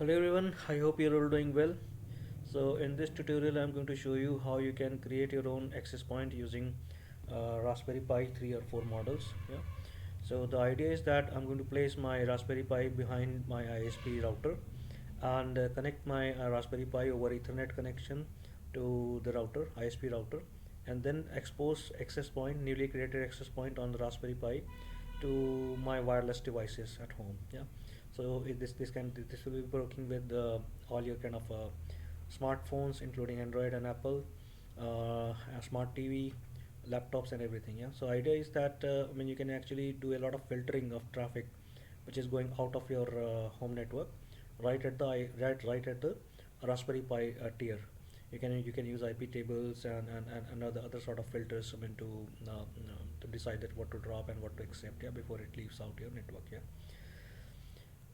Hello everyone, I hope you're all doing well. So in this tutorial I'm going to show you how you can create your own access point using Raspberry Pi 3 or 4 models. Yeah. So the idea is that I'm going to place my Raspberry Pi behind my ISP router and connect my Raspberry Pi over Ethernet connection to the router, ISP router, and then expose access point, newly created access point on the Raspberry Pi to my wireless devices at home. Yeah. So this will be working with all your kind of smartphones, including Android and Apple, a smart TV, laptops, and everything. Yeah. So idea is that you can actually do a lot of filtering of traffic, which is going out of your home network, right at the Raspberry Pi tier. You can use IP tables and other sort of filters. To decide that what to drop and what to accept. Yeah, before it leaves out your network. Yeah.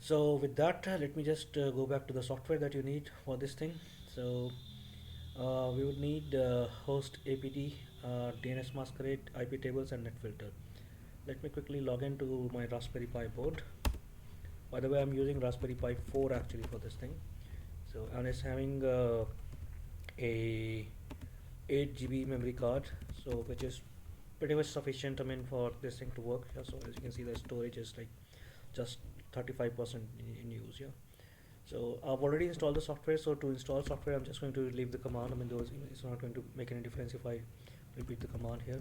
So with that, let me just go back to the software that you need for this thing. So we would need hostapd, dnsmasq, IP tables, and netfilter. Let me quickly log into my Raspberry Pi board. By the way, I'm using Raspberry Pi 4 actually for this thing. So and it's having a 8 GB memory card, so which is pretty much sufficient. For this thing to work. Yeah, so as you can see, the storage is like just 35% in use. Yeah. So I've already installed the software. So to install software, I'm just going to leave the command. It's not going to make any difference if I repeat the command here.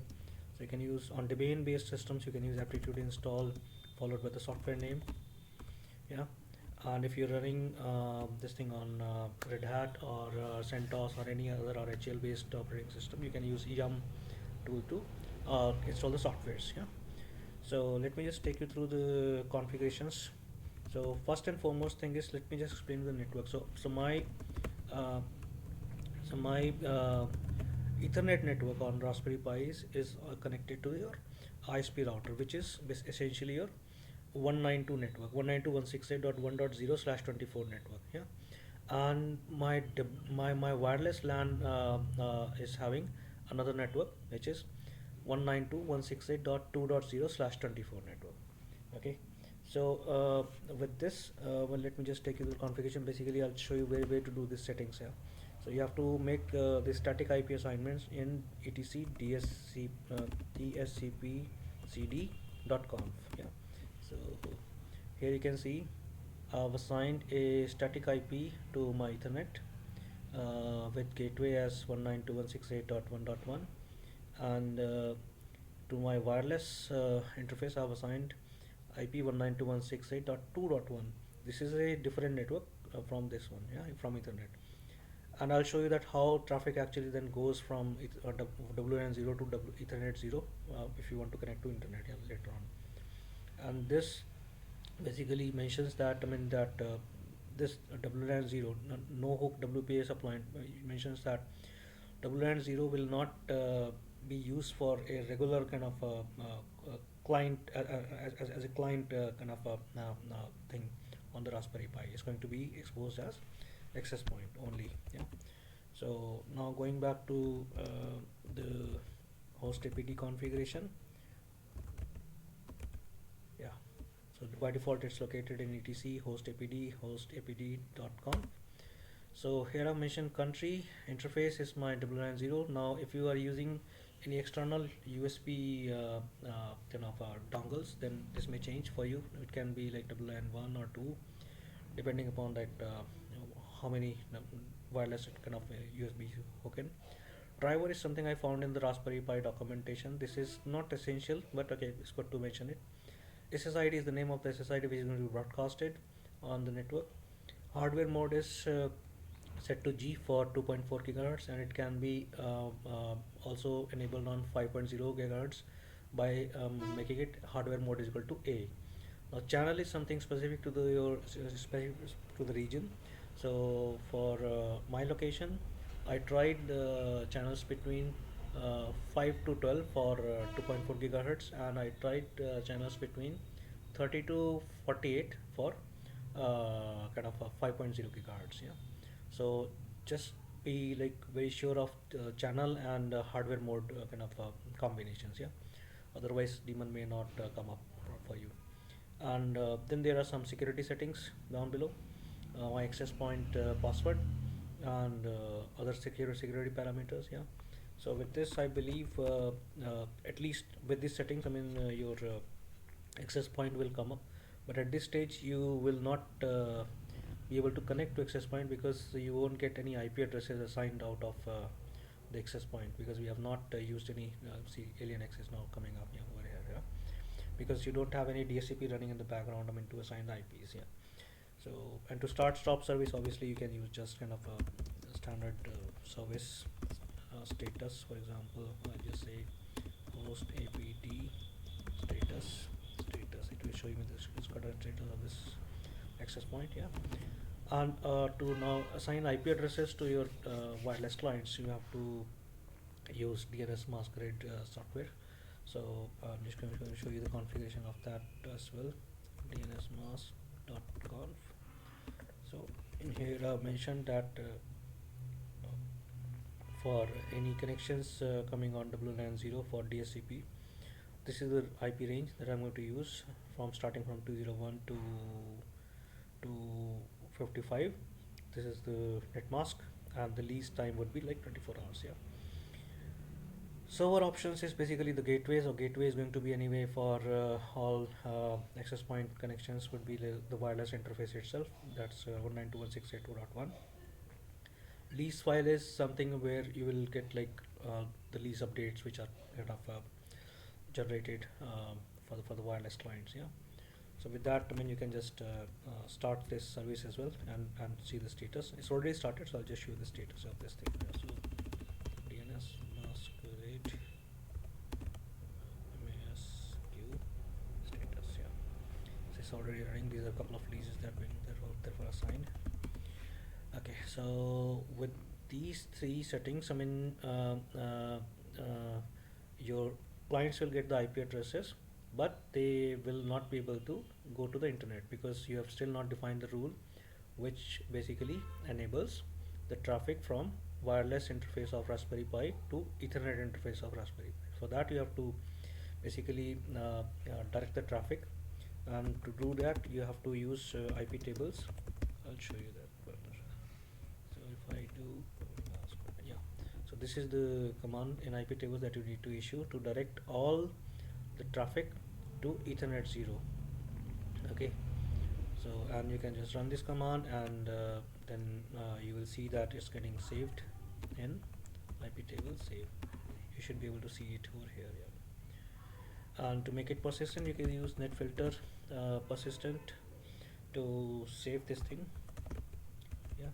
So you can use on Debian based systems. You can use aptitude install followed by the software name. Yeah. And if you're running this thing on Red Hat or CentOS or any other RHEL based operating system, you can use yum tool to install the softwares. Yeah. So let me just take you through the configurations. So first and foremost thing is, let me just explain the network. Uh, so my Ethernet network on Raspberry Pi is connected to your ISP router, which is essentially your 192 network, 192.168.1.0/24 network. Yeah. And my wireless LAN is having another network, which is 192.168.2.0/24 network. Okay. So with this, let me just take you to the configuration. Basically, I'll show you where to do these settings here. So you have to make the static IP assignments in etc dscpcd.conf. Yeah. So here you can see I've assigned a static IP to my Ethernet with gateway as 192.168.1.1, and to my wireless interface I've assigned IP 192.168.2.1. This is a different network from this one, yeah, from Ethernet. And I'll show you that how traffic actually then goes from WLAN 0 to Ethernet 0 if you want to connect to internet, yeah, later on. And this basically mentions that this WLAN 0 no hook WPA supply mentions that WLAN 0 will not be used for a regular kind of client as a client kind of thing on the Raspberry Pi. It's going to be exposed as access point only. Yeah. So now going back to the host APD configuration. Yeah. So by default it's located in etc hostapd hostapd.com. So here I've mentioned country interface is my WLAN 0. Now if you are using any external USB dongles, then this may change for you. It can be like WLAN 1 or 2 depending upon that how many wireless kind of USB you hook in. Driver is something I found in the Raspberry Pi documentation. This is not essential, but okay, it's good to mention it. SSID is the name of the SSID which is going to be broadcasted on the network. Hardware mode is set to G for 2.4 gigahertz, and it can be also enabled on 5.0 gigahertz by making it hardware mode is equal to A. Now channel is something specific to specific to the region. So for my location, I tried channels between 5 to 12 for 2.4 gigahertz, and I tried channels between 30 to 48 for kind of 5.0 gigahertz. Yeah. So just be like very sure of channel and hardware mode kind of combinations. Yeah. Otherwise, daemon may not come up for you. And then there are some security settings down below. my access point password, and other security parameters. Yeah. So with this, I believe at least with these settings, I mean your access point will come up. But at this stage, you will not be able to connect to access point because you won't get any IP addresses assigned out of the access point, because we have not used any see alien access now coming up, yeah, over here, yeah, because you don't have any DSCP running in the background, I mean, to assign the IPs, yeah. So, and to start stop service, obviously you can use just kind of a standard service status. For example, I just say hostapd status. It will show you the current status of this access point, yeah. And to now assign IP addresses to your wireless clients, you have to use dnsmasq software. So I'm just going to show you the configuration of that as well. dnsmasq.conf. So in here I've mentioned that for any connections coming on W90 for DSCP, this is the IP range that I'm going to use, from starting from 201 to 55. This is the net mask, and the lease time would be like 24 hours, yeah. So our options is basically the gateways, or gateway is going to be anyway for all access point connections would be the wireless interface itself. That's 192.168.2.1. Lease file is something where you will get like the lease updates which are kind of generated for the wireless clients, yeah. So with that, I mean, you can just start this service as well, and see the status. It's already started, so I'll just show you the status of this thing. So DNS masquerade MASQ status, yeah. So it's already running. These are a couple of leases that were assigned. Okay, so with these three settings, I mean, your clients will get the IP addresses, but they will not be able to go to the internet, because you have still not defined the rule which basically enables the traffic from wireless interface of Raspberry Pi to Ethernet interface of Raspberry Pi. For that, you have to basically direct the traffic, and to do that, you have to use IP tables. I'll show you that further. So if I do, yeah, so this is the command in IP tables that you need to issue to direct all the traffic to Ethernet 0. Okay, so and you can just run this command, and then you will see that it's getting saved in IP table save. You should be able to see it over here, yeah. And to make it persistent, you can use net filter persistent to save this thing, yeah.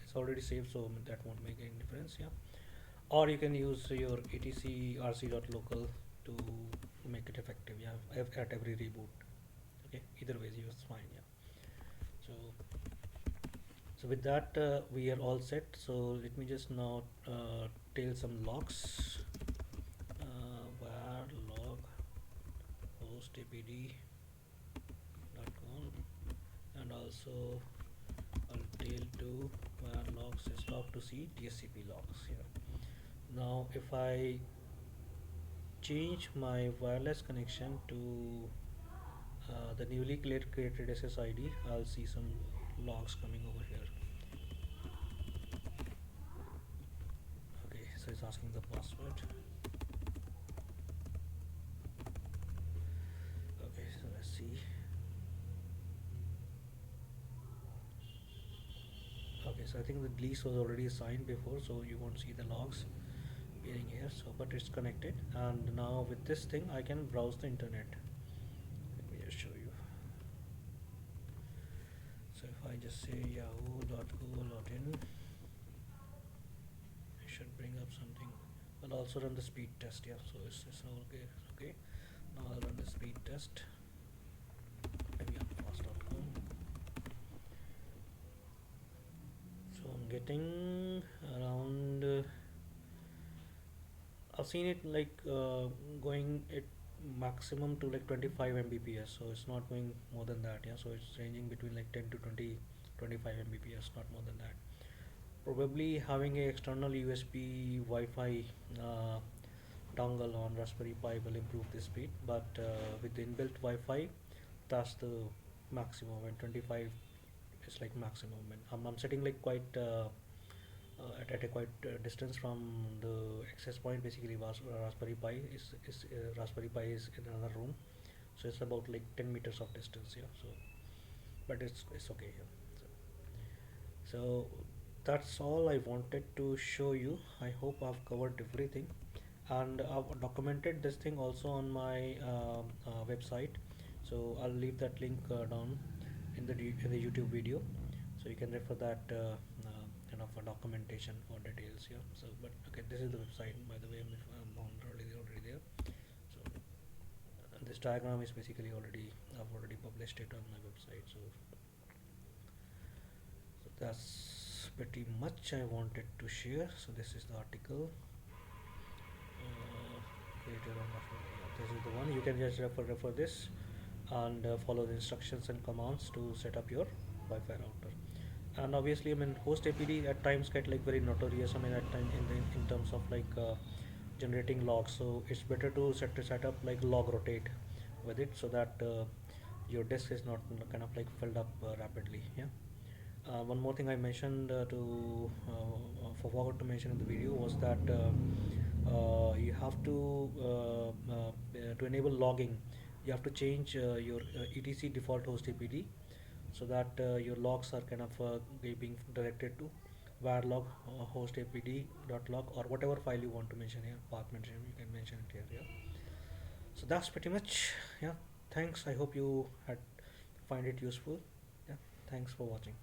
It's already saved, so that won't make any difference, yeah. Or you can use your etc rc.local to make it effective, yeah, at every reboot. Okay, either way it's fine, yeah. So with that, we are all set. So let me just now tail some logs. Var log hostapd.com, and also I'll tail to var log syslog to see DSCP logs here. Now if I change my wireless connection to the newly created SSID, I'll see some logs coming over here. Okay, so it's asking the password. Okay, so let's see. Okay, so I think the lease was already assigned before, so you won't see the logs appearing here. So, but it's connected, and now with this thing, I can browse the internet. Let me just show you. So if I just say yahoo.co.in, it should bring up something. I'll also run the speed test, yeah. So it's all okay. Okay, now I'll run the speed test. Maybe on fast.com. So I'm getting around. I've seen it like going it maximum to like 25 Mbps, so it's not going more than that, yeah. So it's ranging between like 10 to 20, 25 Mbps, not more than that. Probably having a external USB Wi-Fi dongle on Raspberry Pi will improve the speed, but with the inbuilt Wi-Fi, that's the maximum, and 25 is like maximum. And I'm sitting like quite at a quite distance from the access point. Basically, Raspberry Pi is Raspberry Pi is in another room, so it's about like 10 meters of distance. Yeah, so but it's okay. Yeah. So that's all I wanted to show you. I hope I've covered everything, and I've documented this thing also on my website. So I'll leave that link down in the YouTube video, so you can refer that kind of a documentation for details. Yeah. So, but okay, this is the website, by the way. I'm already there. So this diagram is basically I've already published it on my website. So that's pretty much I wanted to share. So this is the article. Creator and this is the one. You can just refer this and follow the instructions and commands to set up your Wi-Fi router. And obviously, I mean, host APD at times get like very notorious. I mean, at time in terms of like generating logs. So it's better to set up like log rotate with it, so that your disk is not kind of like filled up rapidly. Yeah. One more thing I mentioned forgot to mention in the video was that you have to enable logging. You have to change your etc default host APD, so that your logs are kind of being directed to var log host apd dot log, or whatever file you want to mention here, path mention, you can mention it here. Yeah. So that's pretty much. Yeah. Thanks. I hope you had find it useful. Yeah. Thanks for watching.